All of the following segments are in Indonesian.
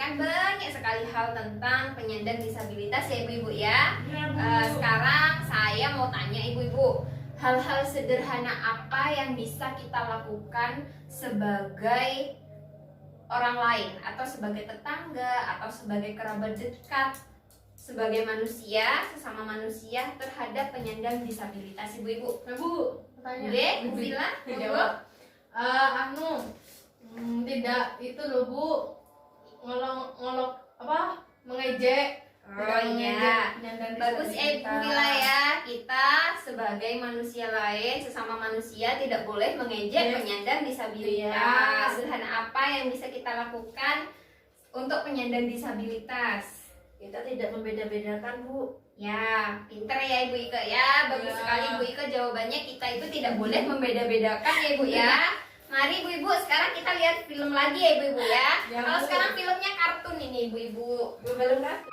menyaksikan banyak sekali hal tentang penyandang disabilitas ya ibu-ibu ya. Sekarang saya mau tanya ibu-ibu, hal-hal sederhana apa yang bisa kita lakukan sebagai orang lain atau sebagai tetangga atau sebagai kerabat dekat, sebagai manusia, sesama manusia terhadap penyandang disabilitas ibu-ibu? Bu, tanya. Bu Vila, Jawab. Tidak itu loh Bu, ngolok apa? Mengejek. Oh iya, bagus Bu Vila ya. Kita sebagai manusia lain, sesama manusia tidak boleh mengejek penyandang disabilitas. Sederhana apa yang bisa kita lakukan untuk penyandang disabilitas? Kita tidak membeda-bedakan Bu. Ya, pinter ya Ibu Ika ya. Bagus sekali Ibu Ika jawabannya. Kita itu tidak boleh membeda-bedakan ya Ibu ya. Mari Ibu-ibu, sekarang kita lihat film lagi ya Ibu-ibu ya. Kalau sekarang filmnya kartun ini Ibu-ibu. Belum kan?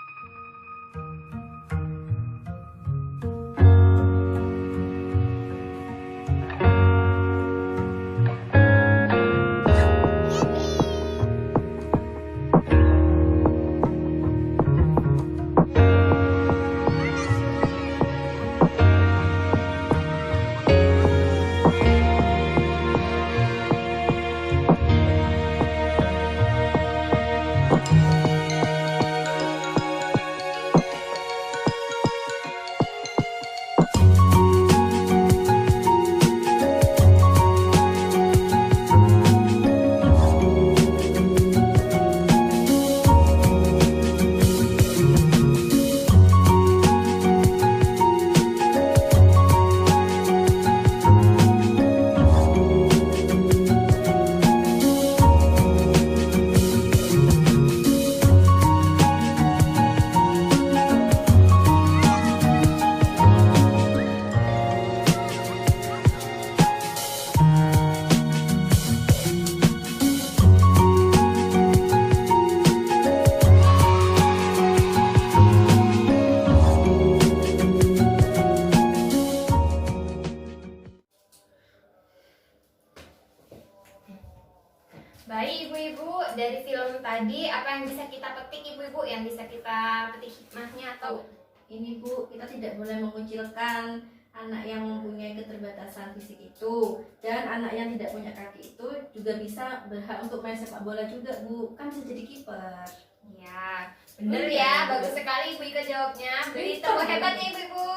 Baik Ibu-ibu, dari film tadi apa yang bisa kita petik Ibu-ibu? Yang bisa kita petik hikmahnya atau Ini Bu, kita tidak boleh mengucilkan anak yang mempunyai keterbatasan fisik itu, dan anak yang tidak punya kaki itu juga bisa berhak untuk main sepak bola juga Bu, kan bisa jadi kiper. ya, bener ya, bagus sekali Ibu Ika jawabnya. Beri tepuk hebat ya Ibu-ibu.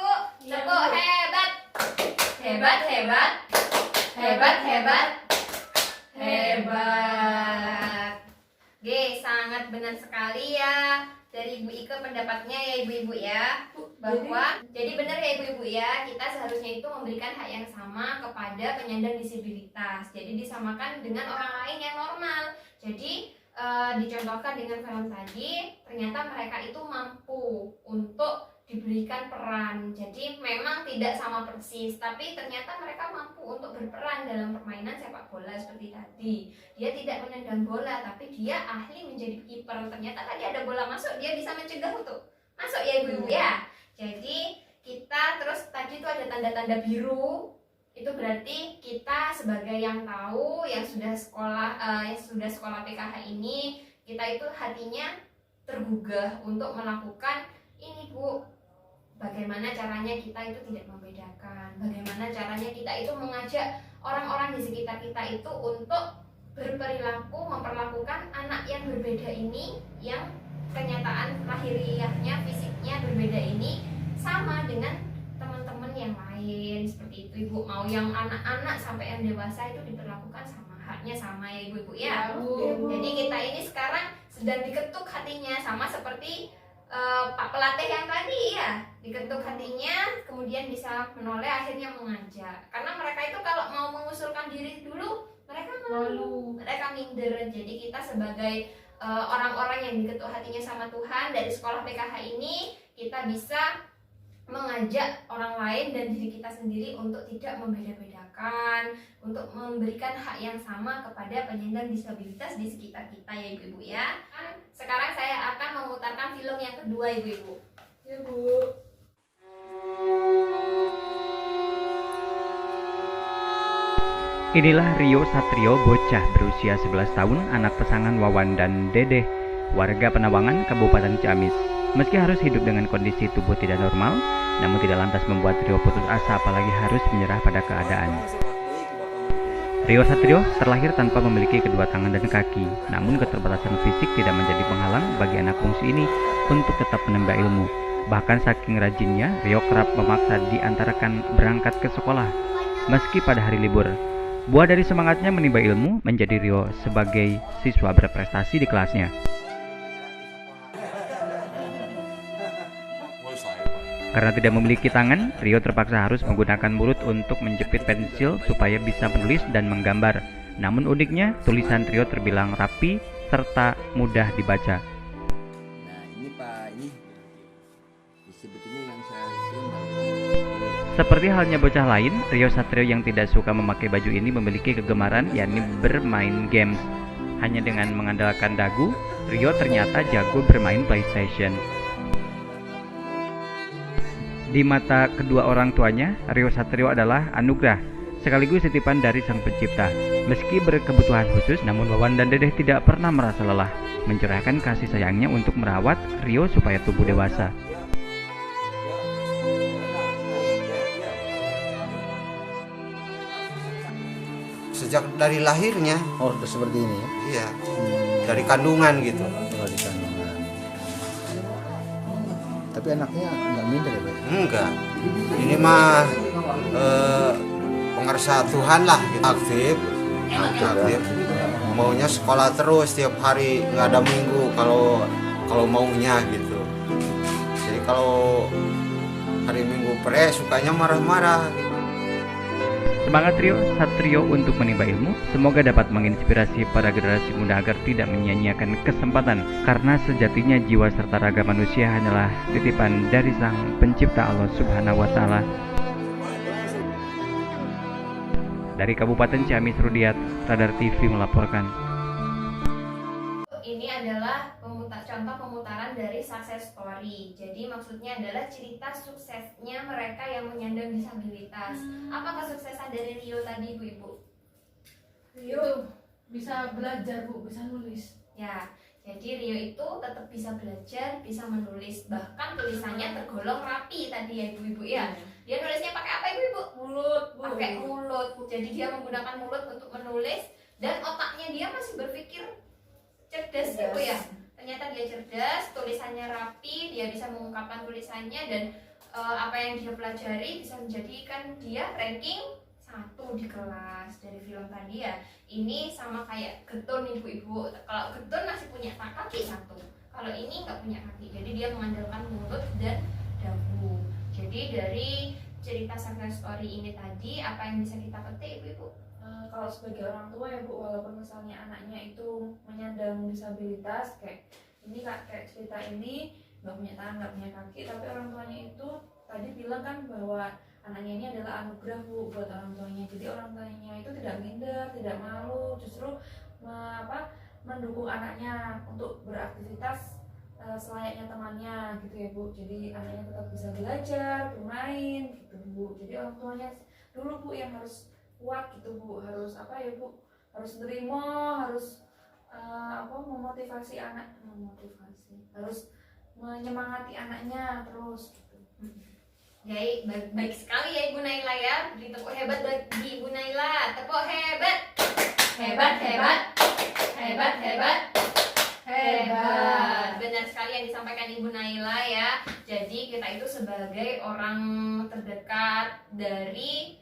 Tepuk hebat. Hebat, hebat. Hebat, hebat. Hebat. Oke, sangat benar sekali ya dari Ibu Ika pendapatnya ya Ibu-ibu ya. Bahwa jadi benar ya Ibu-ibu ya, kita seharusnya itu memberikan hak yang sama kepada penyandang disabilitas. Jadi disamakan dengan orang lain yang normal. Jadi dicontohkan dengan film tadi, ternyata mereka itu mampu untuk diberikan peran. Jadi memang tidak sama persis, tapi ternyata mereka mampu untuk berperan dalam permainan sepak bola seperti tadi. Dia tidak menendang bola, tapi dia ahli menjadi kiper. Ternyata tadi ada bola masuk, dia bisa mencegah untuk masuk ya Ibu-ibu ya. Jadi kita terus tadi itu ada tanda-tanda biru. Itu berarti kita sebagai yang tahu, yang sudah sekolah PKH ini, kita itu hatinya tergugah untuk melakukan ini Bu. Bagaimana caranya kita itu tidak membedakan, bagaimana caranya kita itu mengajak orang-orang di sekitar kita itu untuk berperilaku, memperlakukan anak yang berbeda ini, yang kenyataan lahiriahnya, fisiknya berbeda ini sama dengan teman-teman yang lain seperti itu Ibu. Mau yang anak-anak sampai yang dewasa itu diperlakukan sama, haknya sama ya Ibu-ibu ya. Jadi kita ini sekarang sedang diketuk hatinya, sama seperti Pak pelatih yang tadi ya, diketuk hatinya, kemudian bisa menoleh, akhirnya mengajak. Karena mereka itu kalau mau mengusulkan diri dulu, mereka malu, mereka minder. Jadi kita sebagai orang-orang yang diketuk hatinya sama Tuhan dari sekolah PKH ini, kita bisa mengajak orang lain dan diri kita sendiri untuk tidak membeda-bedakan, untuk memberikan hak yang sama kepada penyandang disabilitas di sekitar kita ya Ibu-ibu ya. Sekarang saya akan memutarkan film yang kedua Ibu-ibu. Ya Bu. Inilah Rio Satrio, bocah berusia 11 tahun, anak pasangan Wawan dan Dedeh. warga Penawangan, Kabupaten Ciamis. Meski harus hidup dengan kondisi tubuh tidak normal, namun tidak lantas membuat Rio putus asa apalagi harus menyerah pada keadaan. Rio Satrio terlahir tanpa memiliki kedua tangan dan kaki, namun keterbatasan fisik tidak menjadi penghalang bagi anak bungsu ini untuk tetap menimba ilmu. Bahkan saking rajinnya, Rio kerap memaksa diantarkan berangkat ke sekolah, meski pada hari libur. Buah dari semangatnya menimba ilmu menjadi Rio sebagai siswa berprestasi di kelasnya. Karena tidak memiliki tangan, Rio terpaksa harus menggunakan mulut untuk menjepit pensil supaya bisa menulis dan menggambar. Namun uniknya, tulisan Rio terbilang rapi serta mudah dibaca. Nah ini Pak, ini sebetulnya yang saya kirim baru. Seperti halnya bocah lain, Rio Satrio yang tidak suka memakai baju ini memiliki kegemaran, yakni bermain games. Hanya dengan mengandalkan dagu, Rio ternyata jago bermain PlayStation. Di mata kedua orang tuanya, Rio Satrio adalah anugerah, sekaligus titipan dari Sang Pencipta. Meski berkebutuhan khusus, namun Wawan dan Dedeh tidak pernah merasa lelah, mencurahkan kasih sayangnya untuk merawat Rio supaya tumbuh dewasa. Sejak dari lahirnya, Oh seperti ini ya? iya, dari kandungan gitu. Oh, di kandungan. Tapi anaknya nggak minder ya Pak? Enggak, ini mah pengersa Tuhan lah, gitu. Aktif, maunya sekolah terus tiap hari, nggak ada minggu kalau maunya gitu. Jadi kalau hari Minggu sukanya marah-marah gitu. Semangat Rio Satrio untuk menimba ilmu semoga dapat menginspirasi para generasi muda agar tidak menyia-nyiakan kesempatan, karena sejatinya jiwa serta raga manusia hanyalah titipan dari Sang Pencipta Allah Subhanahu wa Ta'ala. Dari Kabupaten Ciamis, Rudiat, Radar TV melaporkan. Ini adalah contoh pemutaran dari success story. Jadi maksudnya adalah cerita suksesnya mereka yang menyandang disabilitas. Apa kesuksesan dari Rio tadi, Bu-Ibu? Rio bisa belajar Bu, bisa nulis. Ya, jadi Rio itu tetap bisa belajar, bisa menulis. Bahkan tulisannya tergolong rapi tadi ya Ibu-Ibu ya. Dia nulisnya pakai apa Ibu-Ibu? Mulut Bu. Pakai mulut. Jadi dia menggunakan mulut untuk menulis dan otaknya dia masih berpikir cerdas ya Bu ya. Ternyata dia cerdas, tulisannya rapi, dia bisa mengungkapkan tulisannya dan apa yang dia pelajari bisa menjadikan dia ranking 1 di kelas. Dari film tadi ya, ini sama kayak Getun Ibu-Ibu. Kalau Getun masih punya kaki 1, kalau ini nggak punya kaki, jadi dia mengandalkan mulut dan dagu. Jadi dari cerita success story ini tadi, apa yang bisa kita petik Ibu-Ibu? Kalau sebagai orang tua ya Bu, walaupun misalnya anaknya itu menyandang disabilitas kayak ini kayak cerita ini nggak punya tangan nggak punya kaki, tapi orang tuanya itu tadi bilang kan bahwa anaknya ini adalah anugerah Bu buat orang tuanya. Jadi orang tuanya itu tidak minder, tidak malu, justru mendukung anaknya untuk beraktivitas selayaknya temannya gitu ya Bu. Jadi anaknya tetap bisa belajar, bermain gitu Bu. Jadi orang tuanya dulu Bu yang harus kuat gitu Bu, harus harus nerima, harus memotivasi harus menyemangati anaknya terus gitu. Jadi baik sekali ya Ibu Naila ya. Beri tepuk hebat bagi Ibu Naila. Tepuk hebat. Hebat, hebat. Hebat, hebat. Hebat. Benar sekali yang disampaikan Ibu Naila ya. Jadi kita itu sebagai orang terdekat dari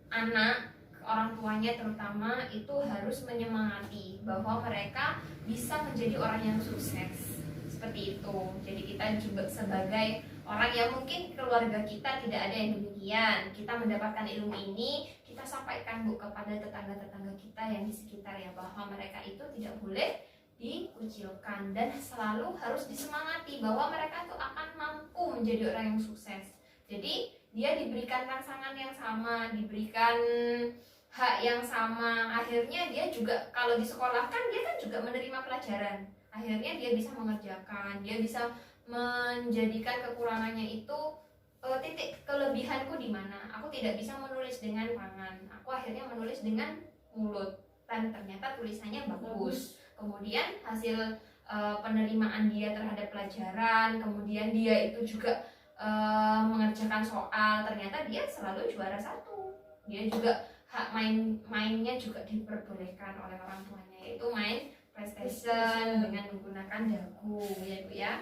anak, orang tuanya terutama itu harus menyemangati bahwa mereka bisa menjadi orang yang sukses seperti itu. Jadi kita juga sebagai orang yang mungkin keluarga kita tidak ada yang demikian, kita mendapatkan ilmu ini, kita sampaikan Bu kepada tetangga-tetangga kita yang di sekitar ya, bahwa mereka itu tidak boleh dikucilkan dan selalu harus disemangati bahwa mereka itu akan mampu menjadi orang yang sukses. Jadi dia diberikan rangsangan yang sama, diberikan hak yang sama. Akhirnya dia juga kalau disekolahkan dia kan juga menerima pelajaran. Akhirnya dia bisa mengerjakan, dia bisa menjadikan kekurangannya itu titik kelebihanku di mana. Aku tidak bisa menulis dengan tangan. Aku akhirnya menulis dengan mulut dan ternyata tulisannya bagus. Kemudian hasil penerimaan dia terhadap pelajaran, kemudian dia itu juga mengerjakan soal, ternyata dia selalu juara 1. Dia juga hak mainnya juga diperbolehkan oleh orang tuanya, yaitu main PlayStation dengan menggunakan dagu ya Bu ya.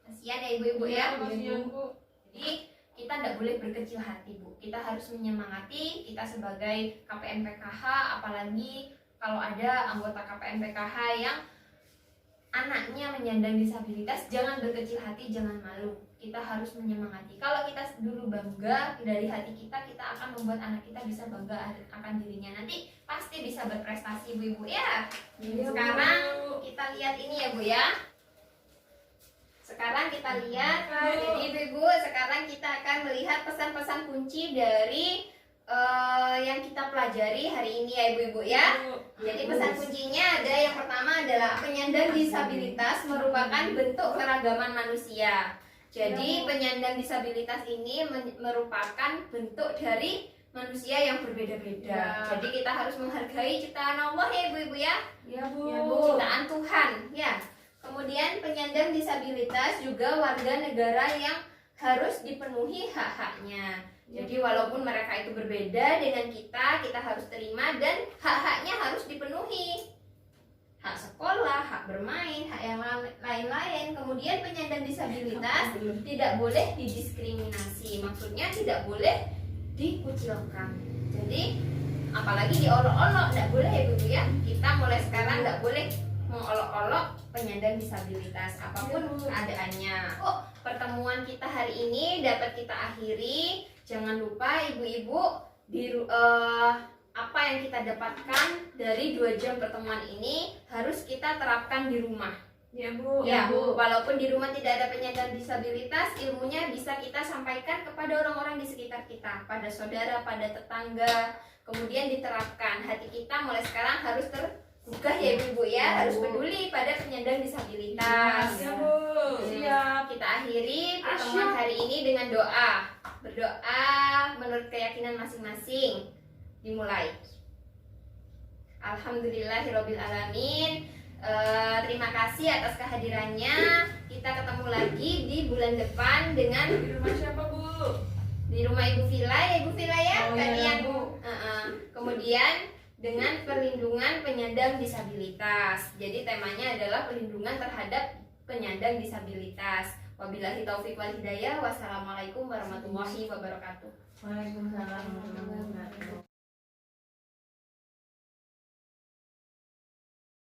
Kasihan ya ibu-ibu ya. Kasihan Bu. Jadi kita tidak boleh berkecil hati Bu, kita harus menyemangati. Kita sebagai KPM PKH, apalagi kalau ada anggota KPM PKH yang anaknya menyandang disabilitas, jangan berkecil hati, jangan malu. Kita harus menyemangati. Kalau kita dulu bangga dari hati kita, kita akan membuat anak kita bisa bangga akan dirinya. Nanti pasti bisa berprestasi Bu Ibu ya. Sekarang kita lihat ini ya Bu ya. Sekarang kita lihat, jadi Ibu-ibu, sekarang kita akan melihat pesan-pesan kunci dari yang kita pelajari hari ini ya Ibu-ibu ya. Jadi pesan kuncinya ada, yang pertama adalah penyandang disabilitas merupakan bentuk keragaman manusia. Jadi penyandang disabilitas ini merupakan bentuk dari manusia yang berbeda-beda. Jadi kita harus menghargai ciptaan Allah ya Ibu-ibu ya. Iya Bu. Ciptaan Tuhan ya. Kemudian penyandang disabilitas juga warga negara yang harus dipenuhi hak-haknya. Jadi walaupun mereka itu berbeda dengan kita harus terima dan hak-haknya harus dipenuhi. Hak sekolah, hak bermain, hak yang lain-lain. Kemudian penyandang disabilitas tidak boleh didiskriminasi. Maksudnya tidak boleh dikucilkan. Jadi apalagi diolok-olok, tidak boleh ya Bu ya. Kita mulai sekarang tidak boleh mengolok-olok penyandang disabilitas apapun keadaannya. Pertemuan kita hari ini dapat kita akhiri. Jangan lupa ibu-ibu apa yang kita dapatkan dari 2 jam pertemuan ini harus kita terapkan di rumah. Iya Bu. Ya, walaupun di rumah tidak ada penyandang disabilitas, ilmunya bisa kita sampaikan kepada orang-orang di sekitar kita, pada saudara, pada tetangga. Kemudian diterapkan. Hati kita mulai sekarang harus terbuka ya Ibu ya, harus peduli pada penyandang disabilitas. Iya Bu. Siap. Kita akhiri pertemuan hari ini dengan doa. Berdoa menurut keyakinan masing-masing. Dimulai. Alhamdulillahirabbil alamin. Terima kasih atas kehadirannya. Kita ketemu lagi di bulan depan dengan Di rumah siapa Bu? di rumah Ibu Vila ya Ibu Vila ya. Oh, Tadi iya, yang Bu. kemudian dengan perlindungan penyandang disabilitas. Jadi temanya adalah perlindungan terhadap penyandang disabilitas. Wabillahi taufiq wal hidayah. Wassalamualaikum warahmatullahi wabarakatuh. Waalaikumsalam warahmatullahi wabarakatuh.